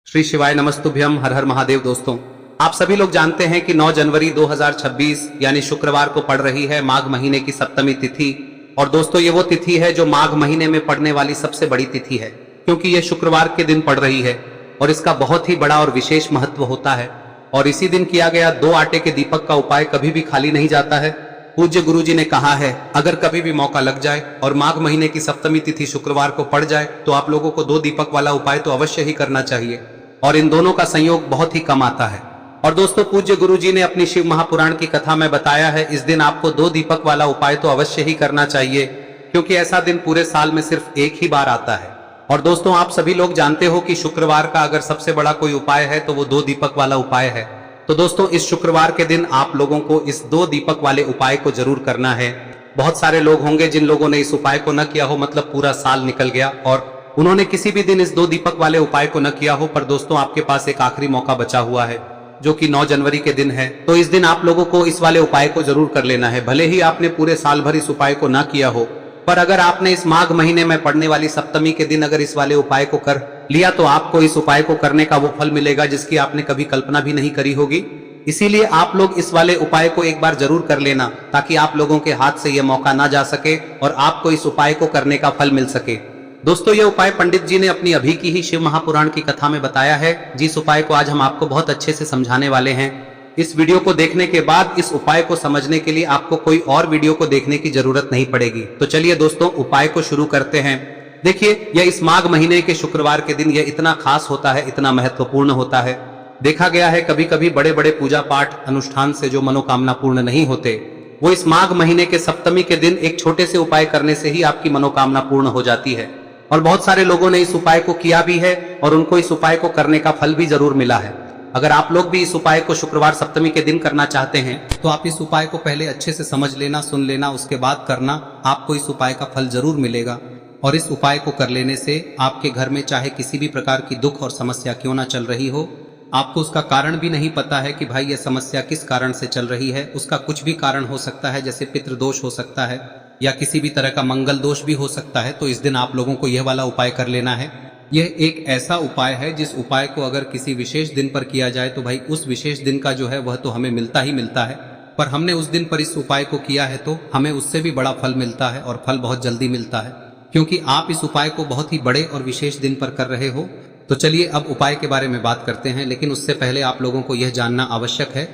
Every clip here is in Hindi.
श्री शिवाय नमस्तुभ्यम। हर हर महादेव। दोस्तों, आप सभी लोग जानते हैं कि 9 जनवरी 2026 यानी शुक्रवार को पड़ रही है माघ महीने की सप्तमी तिथि। और दोस्तों, ये वो तिथि है जो माघ महीने में पड़ने वाली सबसे बड़ी तिथि है, क्योंकि ये शुक्रवार के दिन पड़ रही है और इसका बहुत ही बड़ा और विशेष महत्व होता है। और इसी दिन किया गया 2 आटे के दीपक का उपाय कभी भी खाली नहीं जाता है। पूज्य गुरुजी ने कहा है, अगर कभी भी मौका लग जाए और माघ महीने की सप्तमी तिथि शुक्रवार को पड़ जाए तो आप लोगों को 2 दीपक वाला उपाय तो अवश्य ही करना चाहिए, और इन दोनों का संयोग बहुत ही कम आता है। और दोस्तों, पूज्य गुरुजी ने अपनी शिव महापुराण की कथा में बताया है, इस दिन आपको 2 दीपक वाला उपाय तो अवश्य ही करना चाहिए, क्योंकि ऐसा दिन पूरे साल में सिर्फ एक ही बार आता है। और दोस्तों, आप सभी लोग जानते हो कि शुक्रवार का अगर सबसे बड़ा कोई उपाय है तो वो 2 दीपक वाला उपाय है। तो दोस्तों, इस शुक्रवार के दिन आप लोगों को इस 2 दीपक वाले उपाय को जरूर करना है। बहुत सारे लोग होंगे जिन लोगों ने इस उपाय को न किया हो, मतलब पूरा साल निकल गया और उन्होंने किसी भी दिन इस 2 दीपक वाले उपाय को न किया हो। पर दोस्तों, आपके पास एक आखिरी मौका बचा हुआ है, जो कि 9 जनवरी के दिन है। तो इस दिन आप लोगों को इस वाले उपाय को जरूर कर लेना है। भले ही आपने पूरे साल भर इस उपाय को ना किया हो, पर अगर आपने इस माघ महीने में पड़ने वाली सप्तमी के दिन अगर इस वाले उपाय को कर लिया तो आपको इस उपाय को करने का वो फल मिलेगा जिसकी आपने कभी कल्पना भी नहीं करी होगी। इसीलिए आप लोग इस वाले उपाय को एक बार जरूर कर लेना, ताकि आप लोगों के हाथ से यह मौका ना जा सके और आपको इस उपाय को करने का फल मिल सके। दोस्तों, यह उपाय पंडित जी ने अपनी अभी की ही शिव महापुराण की कथा में बताया है, जिस उपाय को आज हम आपको बहुत अच्छे से समझाने वाले हैं। इस वीडियो को देखने के बाद इस उपाय को समझने के लिए आपको कोई और वीडियो को देखने की जरूरत नहीं पड़ेगी। तो चलिए दोस्तों, उपाय को शुरू करते हैं। देखिए, यह इस माघ महीने के शुक्रवार के दिन यह इतना खास होता है, इतना महत्वपूर्ण होता है। देखा गया है कभी कभी बड़े बड़े पूजा पाठ अनुष्ठान से जो मनोकामना पूर्ण नहीं होते, वो इस माघ महीने के सप्तमी के दिन एक छोटे से उपाय करने से ही आपकी मनोकामना पूर्ण हो जाती है। और बहुत सारे लोगों ने इस उपाय को किया भी है और उनको इस उपाय को करने का फल भी जरूर मिला है। अगर आप लोग भी इस उपाय को शुक्रवार सप्तमी के दिन करना चाहते हैं तो आप इस उपाय को पहले अच्छे से समझ लेना, सुन लेना, उसके बाद करना। आपको इस उपाय का फल जरूर मिलेगा। और इस उपाय को कर लेने से आपके घर में चाहे किसी भी प्रकार की दुख और समस्या क्यों ना चल रही हो, आपको उसका कारण भी नहीं पता है कि भाई यह समस्या किस कारण से चल रही है, उसका कुछ भी कारण हो सकता है, जैसे पितृदोष हो सकता है या किसी भी तरह का मंगल दोष भी हो सकता है। तो इस दिन आप लोगों को यह वाला उपाय कर लेना है। यह एक ऐसा उपाय है जिस उपाय को अगर किसी विशेष दिन पर किया जाए तो भाई उस विशेष दिन का जो है वह तो हमें मिलता ही मिलता है, पर हमने उस दिन पर इस उपाय को किया है तो हमें उससे भी बड़ा फल मिलता है, और फल बहुत जल्दी मिलता है, क्योंकि आप इस उपाय को बहुत ही बड़े और विशेष दिन पर कर रहे हो। तो चलिए अब उपाय के बारे में बात करते हैं, लेकिन उससे पहले आप लोगों को यह जानना आवश्यक है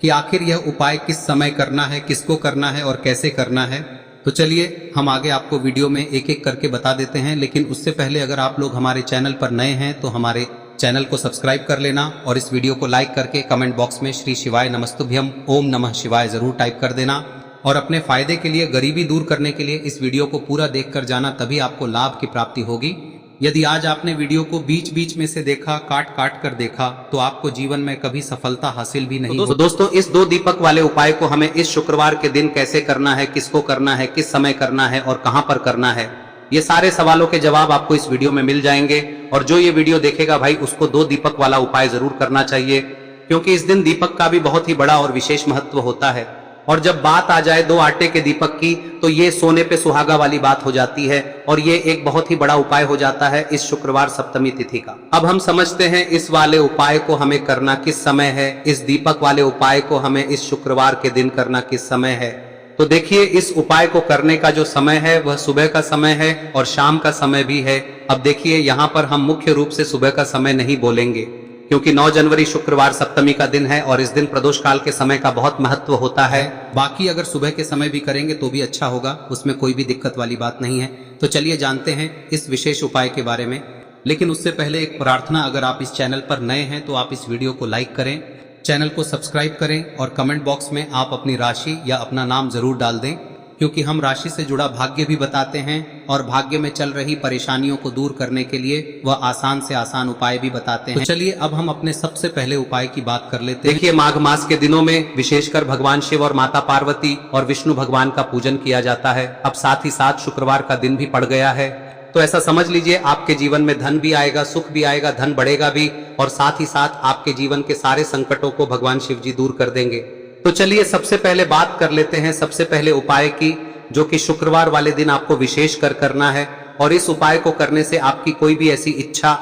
कि आखिर यह उपाय किस समय करना है, किसको करना है और कैसे करना है। तो चलिए हम आगे आपको वीडियो में एक एक करके बता देते हैं, लेकिन उससे पहले अगर आप लोग हमारे चैनल पर नए हैं तो हमारे चैनल को सब्सक्राइब कर लेना और इस वीडियो को लाइक करके कमेंट बॉक्स में श्री शिवाय नमस्तुभ्यम ओम नमः शिवाय जरूर टाइप कर देना। और अपने फायदे के लिए, गरीबी दूर करने के लिए इस वीडियो को पूरा देख कर जाना, तभी आपको लाभ की प्राप्ति होगी। यदि आज आपने वीडियो को बीच बीच में से देखा, काट काट कर देखा, तो आपको जीवन में कभी सफलता हासिल भी नहीं होगी। दोस्तों, इस 2 दीपक वाले उपाय को हमें इस शुक्रवार के दिन कैसे करना है, किसको करना है, किस समय करना है और कहां पर करना है, ये सारे सवालों के जवाब आपको इस वीडियो में मिल जाएंगे। और जो ये वीडियो देखेगा भाई, उसको 2 दीपक वाला उपाय जरूर करना चाहिए, क्योंकि इस दिन दीपक का भी बहुत ही बड़ा और विशेष महत्व होता है। और जब बात आ जाए 2 आटे के दीपक की, तो ये सोने पे सुहागा वाली बात हो जाती है और ये एक बहुत ही बड़ा उपाय हो जाता है इस शुक्रवार सप्तमी तिथि का। अब हम समझते हैं इस वाले उपाय को हमें करना किस समय है, इस दीपक वाले उपाय को हमें इस शुक्रवार के दिन करना किस समय है। तो देखिए, इस उपाय को करने का जो समय है वह सुबह का समय है और शाम का समय भी है। अब देखिए, यहाँ पर हम मुख्य रूप से सुबह का समय नहीं बोलेंगे, क्योंकि 9 जनवरी शुक्रवार सप्तमी का दिन है और इस दिन प्रदोष काल के समय का बहुत महत्व होता है। बाकी अगर सुबह के समय भी करेंगे तो भी अच्छा होगा, उसमें कोई भी दिक्कत वाली बात नहीं है। तो चलिए जानते हैं इस विशेष उपाय के बारे में। लेकिन उससे पहले एक प्रार्थना, अगर आप इस चैनल पर नए हैं तो आप इस वीडियो को लाइक करें, चैनल को सब्सक्राइब करें और कमेंट बॉक्स में आप अपनी राशि या अपना नाम जरूर डाल दें, क्योंकि हम राशि से जुड़ा भाग्य भी बताते हैं और भाग्य में चल रही परेशानियों को दूर करने के लिए वह आसान से आसान उपाय भी बताते हैं। तो चलिए अब हम अपने सबसे पहले उपाय की बात कर लेते हैं। देखिए, माघ मास के दिनों में विशेषकर भगवान शिव और माता पार्वती और विष्णु भगवान का पूजन किया जाता है। अब साथ ही साथ शुक्रवार का दिन भी पड़ गया है, तो ऐसा समझ लीजिए आपके जीवन में धन भी आएगा, सुख भी आएगा, धन बढ़ेगा भी, और साथ ही साथ आपके जीवन के सारे संकटों को भगवान शिव जी दूर कर देंगे। तो चलिए सबसे पहले बात कर लेते हैं सबसे पहले उपाय की, जो कि शुक्रवार वाले दिन आपको विशेष कर करना है। और इस उपाय को करने से आपकी कोई भी ऐसी इच्छा,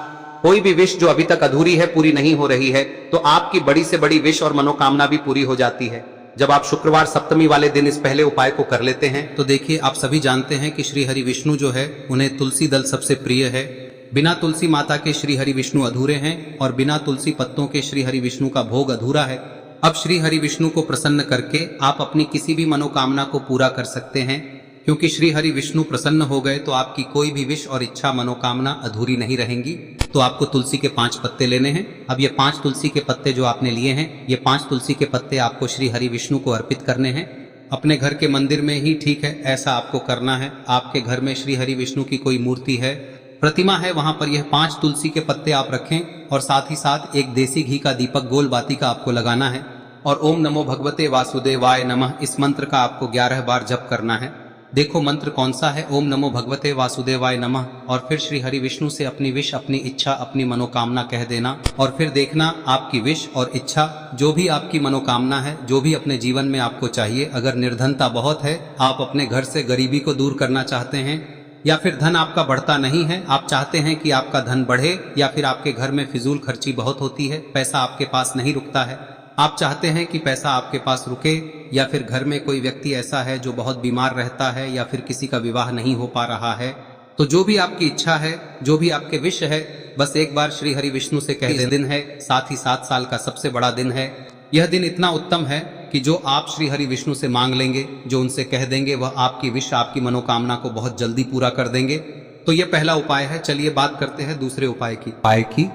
कोई भी विश जो अभी तक अधूरी है, पूरी नहीं हो रही है, तो आपकी बड़ी से बड़ी विश और मनोकामना भी पूरी हो जाती है जब आप शुक्रवार सप्तमी वाले दिन इस पहले उपाय को कर लेते हैं। तो देखिए, आप सभी जानते हैं कि श्री हरि विष्णु जो है उन्हें तुलसी दल सबसे प्रिय है। बिना तुलसी माता के श्री हरि विष्णु अधूरे हैं और बिना तुलसी पत्तों के श्री हरि विष्णु का भोग अधूरा है। अब श्री हरि विष्णु को प्रसन्न करके आप अपनी किसी भी मनोकामना को पूरा कर सकते हैं, क्योंकि श्री हरि विष्णु प्रसन्न हो गए तो आपकी कोई भी विश और इच्छा मनोकामना अधूरी नहीं रहेंगी। तो आपको तुलसी के 5 पत्ते लेने हैं। अब ये 5 तुलसी के पत्ते जो आपने लिए हैं, ये 5 तुलसी के पत्ते आपको श्री हरि विष्णु को अर्पित करने हैं। अपने घर के मंदिर में ही ठीक है, ऐसा आपको करना है। आपके घर में श्री हरि विष्णु की कोई मूर्ति है, प्रतिमा है, वहां पर यह 5 तुलसी के पत्ते आप रखें और साथ ही साथ एक देसी घी का दीपक गोल बाती का आपको लगाना है और ओम नमो भगवते वासुदेवाय नमः इस मंत्र का आपको 11 बार जप करना है। देखो मंत्र कौन सा है, ओम नमो भगवते वासुदेवाय नमः, और फिर श्री हरि विष्णु से अपनी विश, अपनी इच्छा, अपनी मनोकामना कह देना और फिर देखना आपकी विश और इच्छा, जो भी आपकी मनोकामना है, जो भी अपने जीवन में आपको चाहिए। अगर निर्धनता बहुत है, आप अपने घर से गरीबी को दूर करना चाहते हैं, या फिर धन आपका बढ़ता नहीं है, आप चाहते हैं कि आपका धन बढ़े, या फिर आपके घर में फिजूल खर्ची बहुत होती है, पैसा आपके पास नहीं रुकता है, आप चाहते हैं कि पैसा आपके पास रुके, या फिर घर में कोई व्यक्ति ऐसा है जो बहुत बीमार रहता है, या फिर किसी का विवाह नहीं हो पा रहा है, तो जो भी आपकी इच्छा है, जो भी आपके विश है, बस एक बार श्री हरि विष्णु से कह दें। दिन है, साथ ही 7 साल का सबसे बड़ा दिन है। यह दिन इतना उत्तम है कि जो आप श्री हरि विष्णु से मांग लेंगे, जो उनसे कह देंगे, वह आपकी विश, आपकी मनोकामना को बहुत जल्दी पूरा कर देंगे। तो यह पहला उपाय है। चलिए बात करते हैं दूसरे उपाय की।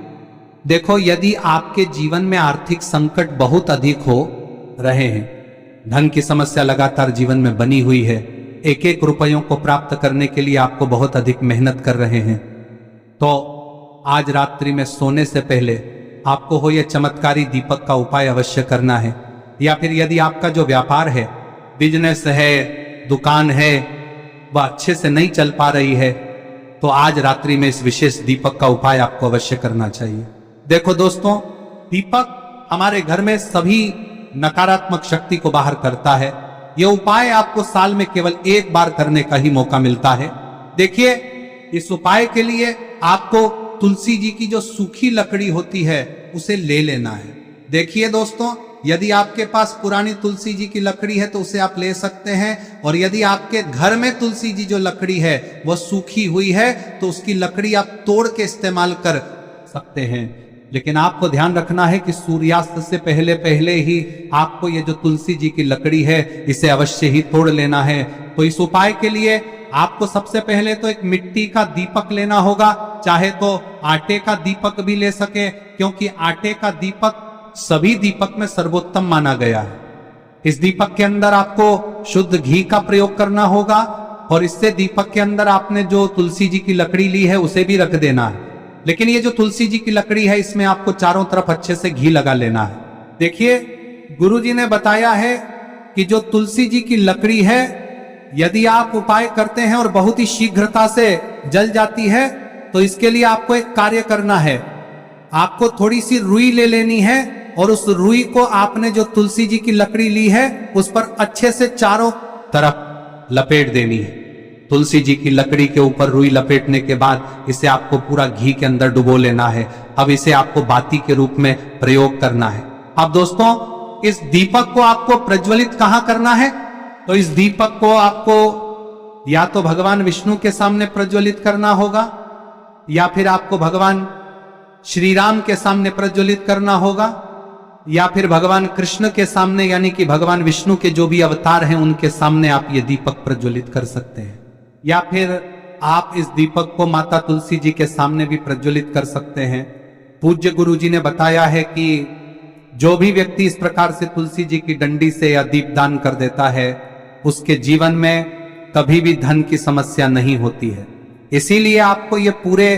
देखो, यदि आपके जीवन में आर्थिक संकट बहुत अधिक हो रहे हैं, धन की समस्या लगातार जीवन में बनी हुई है, एक एक रुपयों को प्राप्त करने के लिए आपको बहुत अधिक मेहनत कर रहे हैं, तो आज रात्रि में सोने से पहले आपको हो यह चमत्कारी दीपक का उपाय अवश्य करना है। या फिर यदि आपका जो व्यापार है, बिजनेस है, दुकान है, वह अच्छे से नहीं चल पा रही है, तो आज रात्रि में इस विशेष दीपक का उपाय आपको अवश्य करना चाहिए। देखो दोस्तों, दीपक हमारे घर में सभी नकारात्मक शक्ति को बाहर करता है। यह उपाय आपको साल में केवल 1 बार करने का ही मौका मिलता है। देखिए, इस उपाय के लिए आपको तुलसी जी की जो सूखी लकड़ी होती है उसे ले लेना है। देखिए दोस्तों, यदि आपके पास पुरानी तुलसी जी की लकड़ी है तो उसे आप ले सकते हैं, और यदि आपके घर में तुलसी जी जो लकड़ी है वह सूखी हुई है तो उसकी लकड़ी आप तोड़ के इस्तेमाल कर सकते हैं। लेकिन आपको ध्यान रखना है कि सूर्यास्त से पहले पहले ही आपको ये जो तुलसी जी की लकड़ी है इसे अवश्य ही तोड़ लेना है। तो इस उपाय के लिए आपको सबसे पहले तो एक मिट्टी का दीपक लेना होगा, चाहे तो आटे का दीपक भी ले सके, क्योंकि आटे का दीपक सभी दीपक में सर्वोत्तम माना गया है। इस दीपक के अंदर आपको शुद्ध घी का प्रयोग करना होगा, और इससे दीपक के अंदर आपने जो तुलसी जी की लकड़ी ली है उसे भी रख देना है। लेकिन ये जो तुलसी जी की लकड़ी है, इसमें आपको चारों तरफ अच्छे से घी लगा लेना है। देखिए, गुरुजी ने बताया है कि जो तुलसी जी की लकड़ी है, यदि आप उपाय करते हैं और बहुत ही शीघ्रता से जल जाती है, तो इसके लिए आपको एक कार्य करना है। आपको थोड़ी सी रुई ले लेनी है और उस रुई को आपने जो तुलसी जी की लकड़ी ली है उस पर अच्छे से चारों तरफ लपेट देनी है। तुलसी जी की लकड़ी के ऊपर रुई लपेटने के बाद इसे आपको पूरा घी के अंदर डुबो लेना है। अब इसे आपको बाती के रूप में प्रयोग करना है। अब दोस्तों, इस दीपक को आपको प्रज्वलित कहां करना है? तो इस दीपक को आपको या तो भगवान विष्णु के सामने प्रज्वलित करना होगा, या फिर आपको भगवान श्री राम के सामने प्रज्वलित करना होगा, या फिर भगवान कृष्ण के सामने, यानी कि भगवान विष्णु के जो भी अवतार हैं उनके सामने आप ये दीपक प्रज्वलित कर सकते हैं। या फिर आप इस दीपक को माता तुलसी जी के सामने भी प्रज्वलित कर सकते हैं। पूज्य गुरु जी ने बताया है कि जो भी व्यक्ति इस प्रकार से तुलसी जी की डंडी से या दीपदान कर देता है, उसके जीवन में कभी भी धन की समस्या नहीं होती है। इसीलिए आपको ये पूरे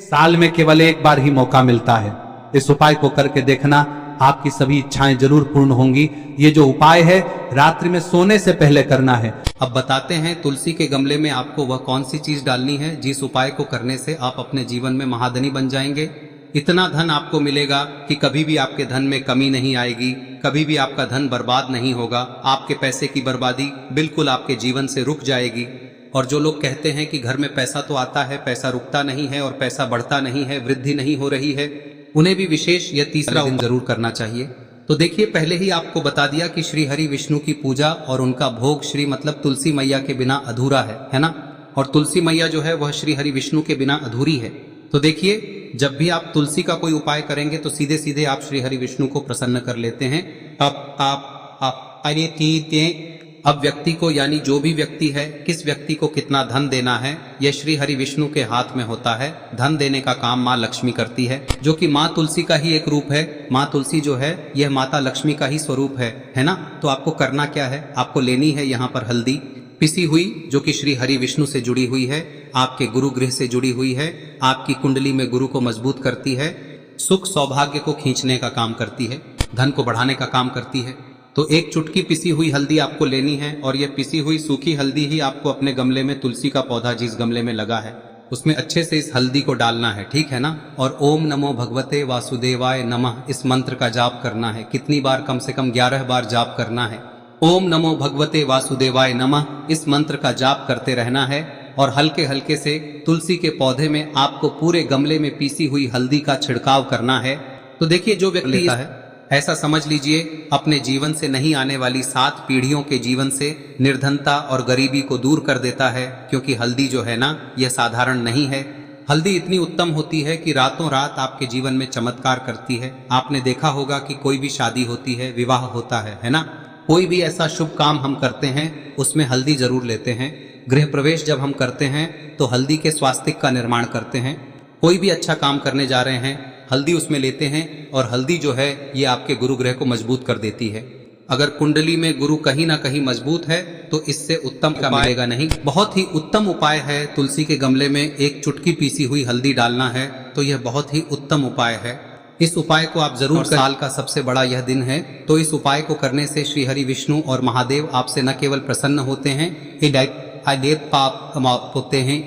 साल में केवल 1 बार ही मौका मिलता है। इस उपाय को करके देखना, आपकी सभी इच्छाएं जरूर पूर्ण होंगी। ये जो उपाय है रात्रि में सोने से पहले करना है। अब बताते हैं तुलसी के गमले में आपको वह कौन सी चीज डालनी है जिस उपाय को करने से आप अपने जीवन में महाधनी बन जाएंगे। इतना धन आपको मिलेगा कि कभी भी आपके धन में कमी नहीं आएगी, कभी भी आपका धन बर्बाद नहीं होगा। आपके पैसे की बर्बादी बिल्कुल आपके जीवन से रुक जाएगी। और जो लोग कहते हैं कि घर में पैसा तो आता है, पैसा रुकता नहीं है और पैसा बढ़ता नहीं है, वृद्धि नहीं हो रही है, उन्हें भी विशेष यह तीसरा दिन जरूर करना चाहिए। तो देखिए, पहले ही आपको बता दिया कि श्री हरि विष्णु की पूजा और उनका भोग श्री मतलब तुलसी मैया के बिना अधूरा है ना। और तुलसी मैया जो है वह श्री हरि विष्णु के बिना अधूरी है। तो देखिए, जब भी आप तुलसी का कोई उपाय करेंगे तो सीधे सीधे आप श्री हरि विष्णु को प्रसन्न कर लेते हैं। अब व्यक्ति को, यानी जो भी व्यक्ति है, किस व्यक्ति को कितना धन देना है, यह श्री हरि विष्णु के हाथ में होता है। धन देने का काम माँ लक्ष्मी करती है, जो कि माँ तुलसी का ही एक रूप है। माँ तुलसी जो है यह माता लक्ष्मी का ही स्वरूप है ना। तो आपको करना क्या है, आपको लेनी है यहाँ पर हल्दी पिसी हुई, जो कि श्री हरि विष्णु से जुड़ी हुई है, आपके गुरु गृह से जुड़ी हुई है, आपकी कुंडली में गुरु को मजबूत करती है, सुख सौभाग्य को खींचने का काम करती है, धन को बढ़ाने का काम करती है। तो एक चुटकी पिसी हुई हल्दी आपको लेनी है और यह पिसी हुई सूखी हल्दी ही आपको अपने गमले में, तुलसी का पौधा जिस गमले में लगा है उसमें अच्छे से इस हल्दी को डालना है, ठीक है ना। और ओम नमो भगवते वासुदेवाय नमः इस मंत्र का जाप करना है। कितनी बार? कम से कम 11 बार जाप करना है। ओम नमो भगवते वासुदेवाय नमः इस मंत्र का जाप करते रहना है और हल्के हल्के से तुलसी के पौधे में आपको पूरे गमले में पीसी हुई हल्दी का छिड़काव करना है। तो देखिए, जो व्यक्ति लेता है, ऐसा समझ लीजिए अपने जीवन से नहीं आने वाली 7 पीढ़ियों के जीवन से निर्धनता और गरीबी को दूर कर देता है। क्योंकि हल्दी जो है ना, यह साधारण नहीं है। हल्दी इतनी उत्तम होती है कि रातों रात आपके जीवन में चमत्कार करती है। आपने देखा होगा कि कोई भी शादी होती है, विवाह होता है ना, कोई भी ऐसा शुभ काम हम करते हैं उसमें हल्दी जरूर लेते हैं। गृह प्रवेश जब हम करते हैं तो हल्दी के स्वास्तिक का निर्माण करते हैं। कोई भी अच्छा काम करने जा रहे हैं, हल्दी उसमें लेते हैं और हल्दी जो है ये आपके गुरु ग्रह को मजबूत कर देती है। अगर कुंडली में गुरु कहीं ना कहीं मजबूत है तो इससे उत्तम का मिलेगा नहीं। बहुत ही उत्तम उपाय है, तुलसी के गमले में एक चुटकी पीसी हुई हल्दी डालना है, तो यह बहुत ही उत्तम उपाय है। इस उपाय को आप जरूर साल का सबसे बड़ा यह दिन है, तो इस उपाय को करने से श्री हरि विष्णु और महादेव आपसे न केवल प्रसन्न होते हैं, पाप होते हैं,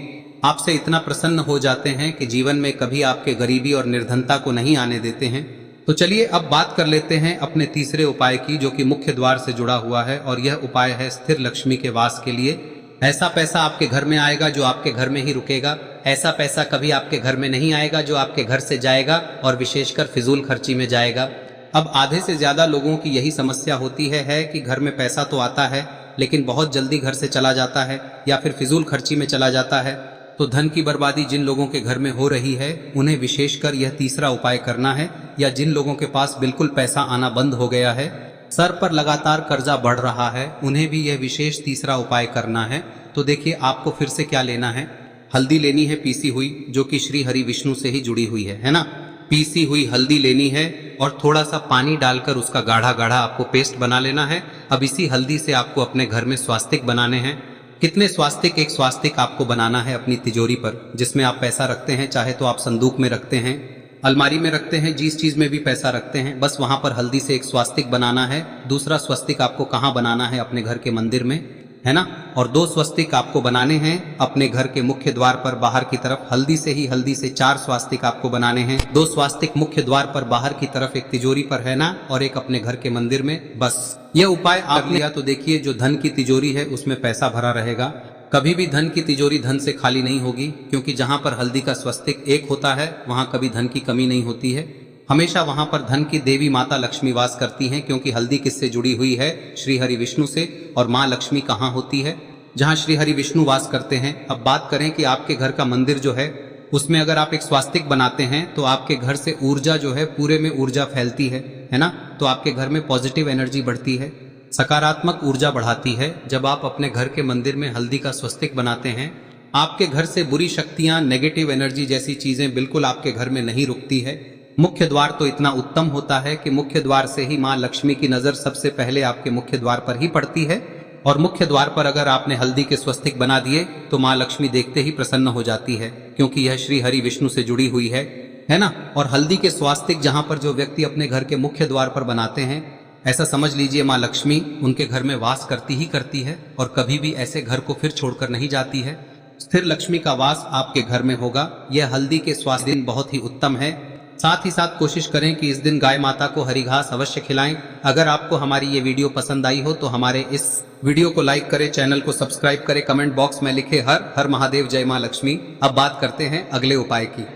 आपसे इतना प्रसन्न हो जाते हैं कि जीवन में कभी आपके गरीबी और निर्धनता को नहीं आने देते हैं। तो चलिए अब बात कर लेते हैं अपने तीसरे उपाय की, जो कि मुख्य द्वार से जुड़ा हुआ है। और यह उपाय है स्थिर लक्ष्मी के वास के लिए। ऐसा पैसा आपके घर में आएगा जो आपके घर में ही रुकेगा। ऐसा पैसा कभी आपके घर में नहीं आएगा जो आपके घर से जाएगा और विशेषकर फिजूल खर्ची में जाएगा। अब आधे से ज्यादा लोगों की यही समस्या होती है कि घर में पैसा तो आता है लेकिन बहुत जल्दी घर से चला जाता है या फिर फिजूल खर्ची में चला जाता है। तो धन की बर्बादी जिन लोगों के घर में हो रही है उन्हें विशेषकर यह तीसरा उपाय करना है। या जिन लोगों के पास बिल्कुल पैसा आना बंद हो गया है, सर पर लगातार कर्जा बढ़ रहा है, उन्हें भी यह विशेष तीसरा उपाय करना है। तो देखिए, आपको फिर से क्या लेना है, हल्दी लेनी है पीसी हुई, जो कि श्री हरि विष्णु से ही जुड़ी हुई है ना। पीसी हुई हल्दी लेनी है और थोड़ा सा पानी डालकर उसका गाढ़ा गाढ़ा आपको पेस्ट बना लेना है। अब इसी हल्दी से आपको अपने घर में स्वास्तिक बनाने हैं। कितने स्वास्तिक? एक स्वास्तिक आपको बनाना है अपनी तिजोरी पर, जिसमें आप पैसा रखते हैं। चाहे तो आप संदूक में रखते हैं, अलमारी में रखते हैं, जिस चीज में भी पैसा रखते हैं, बस वहां पर हल्दी से एक स्वास्तिक बनाना है। दूसरा स्वस्तिक आपको कहाँ बनाना है? अपने घर के मंदिर में, है ना। और 2 स्वस्तिक आपको बनाने हैं अपने घर के मुख्य द्वार पर बाहर की तरफ। हल्दी से 4 स्वास्तिक आपको बनाने हैं। 2 स्वास्तिक मुख्य द्वार पर बाहर की तरफ, एक तिजोरी पर, है ना, और एक अपने घर के मंदिर में। बस यह उपाय आप लिया तो देखिए, जो धन की तिजोरी है उसमें पैसा भरा रहेगा। कभी भी धन की तिजोरी धन से खाली नहीं होगी, क्योंकि जहां पर हल्दी का स्वस्तिक एक होता है वहां कभी धन की कमी नहीं होती है। हमेशा वहां पर धन की देवी माता लक्ष्मी वास करती हैं, क्योंकि हल्दी किससे जुड़ी हुई है? श्री हरि विष्णु से। और माँ लक्ष्मी कहाँ होती है? जहाँ श्री हरि विष्णु वास करते हैं। अब बात करें कि आपके घर का मंदिर जो है उसमें अगर आप एक स्वास्तिक बनाते हैं तो आपके घर से ऊर्जा जो है, पूरे में ऊर्जा फैलती है ना। तो आपके घर में पॉजिटिव एनर्जी बढ़ती है, सकारात्मक ऊर्जा बढ़ाती है। जब आप अपने घर के मंदिर में हल्दी का स्वस्तिक बनाते हैं, आपके घर से बुरी शक्तियां, नेगेटिव एनर्जी जैसी चीजें बिल्कुल आपके घर में नहीं रुकती है। मुख्य द्वार तो इतना उत्तम होता है कि मुख्य द्वार से ही माँ लक्ष्मी की नजर सबसे पहले आपके मुख्य द्वार पर ही पड़ती है। और मुख्य द्वार पर अगर आपने हल्दी के स्वस्तिक बना दिए तो माँ लक्ष्मी देखते ही प्रसन्न हो जाती है, क्योंकि यह श्री हरि विष्णु से जुड़ी हुई है ना। और हल्दी के स्वास्तिक जहां पर जो व्यक्ति अपने घर के मुख्य द्वार पर बनाते हैं, ऐसा समझ लीजिए माँ लक्ष्मी उनके घर में वास करती ही करती है और कभी भी ऐसे घर को फिर छोड़कर नहीं जाती है। स्थिर लक्ष्मी का वास आपके घर में होगा। यह हल्दी के स्वास्थ्य दिन बहुत ही उत्तम है। साथ ही साथ कोशिश करें कि इस दिन गाय माता को हरी घास अवश्य खिलाएं। अगर आपको हमारी ये वीडियो पसंद आई हो तो हमारे इस वीडियो को लाइक करें, चैनल को सब्सक्राइब करें, कमेंट बॉक्स में लिखे हर हर महादेव, जय मां लक्ष्मी। अब बात करते हैं अगले उपाय की।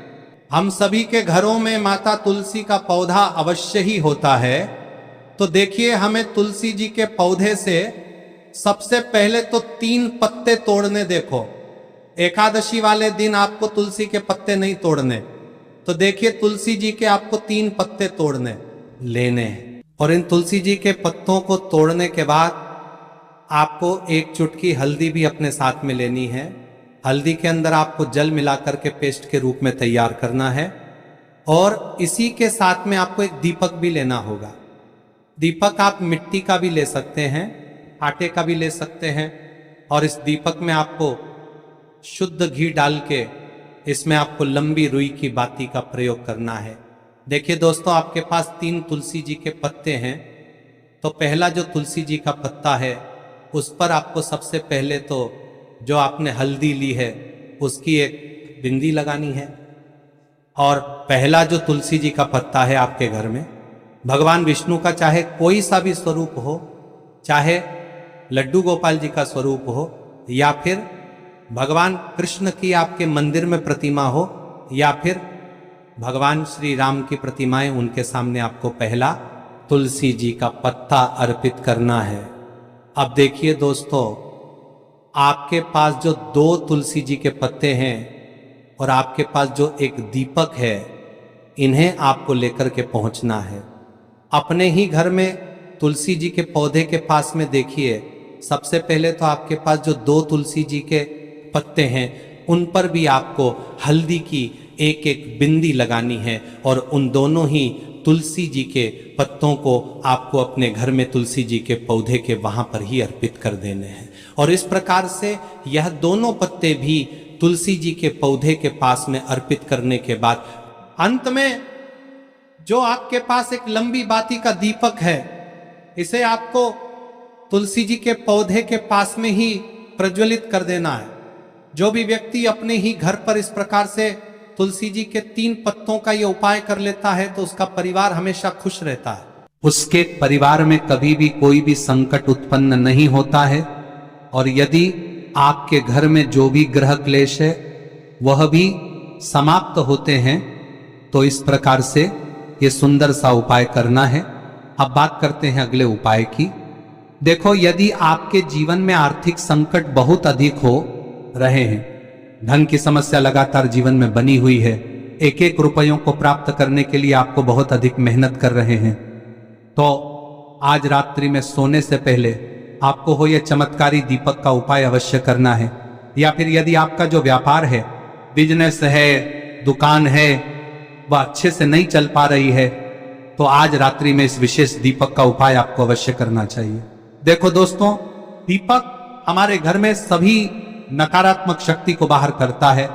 हम सभी के घरों में माता तुलसी का पौधा अवश्य ही होता है। तो देखिए, हमें तुलसी जी के पौधे से सबसे पहले तो 3 पत्ते तोड़ने। देखो, एकादशी वाले दिन आपको तुलसी के पत्ते नहीं तोड़ने, तो देखिए तुलसी जी के आपको 3 पत्ते तोड़ने लेने हैं। और इन तुलसी जी के पत्तों को तोड़ने के बाद आपको 1 चुटकी हल्दी भी अपने साथ में लेनी है। हल्दी के अंदर आपको जल मिलाकर के पेस्ट के रूप में तैयार करना है। और इसी के साथ में आपको एक दीपक भी लेना होगा। दीपक आप मिट्टी का भी ले सकते हैं, आटे का भी ले सकते हैं। और इस दीपक में आपको शुद्ध घी डाल के इसमें आपको लंबी रुई की बाती का प्रयोग करना है। देखिए दोस्तों, आपके पास 3 तुलसी जी के पत्ते हैं। तो पहला जो तुलसी जी का पत्ता है उस पर आपको सबसे पहले तो जो आपने हल्दी ली है उसकी एक बिंदी लगानी है। और पहला जो तुलसी जी का पत्ता है आपके घर में, भगवान विष्णु का चाहे कोई सा भी स्वरूप हो, चाहे लड्डू गोपाल जी का स्वरूप हो, या फिर भगवान कृष्ण की आपके मंदिर में प्रतिमा हो, या फिर भगवान श्री राम की प्रतिमाएं, उनके सामने आपको पहला तुलसी जी का पत्ता अर्पित करना है। अब देखिए दोस्तों, आपके पास जो 2 तुलसी जी के पत्ते हैं और आपके पास जो एक दीपक है, इन्हें आपको लेकर के पहुंचना है। अपने ही घर में तुलसी जी के पौधे के पास में देखिए, सबसे पहले तो आपके पास जो 2 तुलसी जी के पत्ते हैं उन पर भी आपको हल्दी की एक एक बिंदी लगानी है। और उन दोनों ही तुलसी जी के पत्तों को आपको अपने घर में तुलसी जी के पौधे के वहां पर ही अर्पित कर देने हैं। और इस प्रकार से यह दोनों पत्ते भी तुलसी जी के पौधे के पास में अर्पित करने के बाद अंत में जो आपके पास एक लंबी बाती का दीपक है, इसे आपको तुलसी जी के पौधे के पास में ही प्रज्वलित कर देना है। जो भी व्यक्ति अपने ही घर पर इस प्रकार से तुलसी जी के 3 पत्तों का यह उपाय कर लेता है तो उसका परिवार हमेशा खुश रहता है। उसके परिवार में कभी भी कोई भी संकट उत्पन्न नहीं होता है। और यदि आपके घर में जो भी ग्रह क्लेश है वह भी समाप्त होते हैं। तो इस प्रकार से ये सुंदर सा उपाय करना है। अब बात करते हैं अगले उपाय की। देखो, यदि आपके जीवन में आर्थिक संकट बहुत अधिक हो रहे हैं, धन की समस्या लगातार जीवन में बनी हुई है, एक एक रुपयों को प्राप्त करने के लिए आपको बहुत अधिक मेहनत कर रहे हैं, तो आज रात्रि में सोने से पहले आपको हो यह चमत्कारी दीपक का उपाय अवश्य करना है। या फिर यदि आपका जो व्यापार है, बिजनेस है, दुकान है, वह अच्छे से नहीं चल पा रही है, तो आज रात्रि में इस विशेष दीपक का उपाय आपको अवश्य करना चाहिए। देखो दोस्तों, दीपक हमारे घर में सभी नकारात्मक शक्ति को बाहर करता है।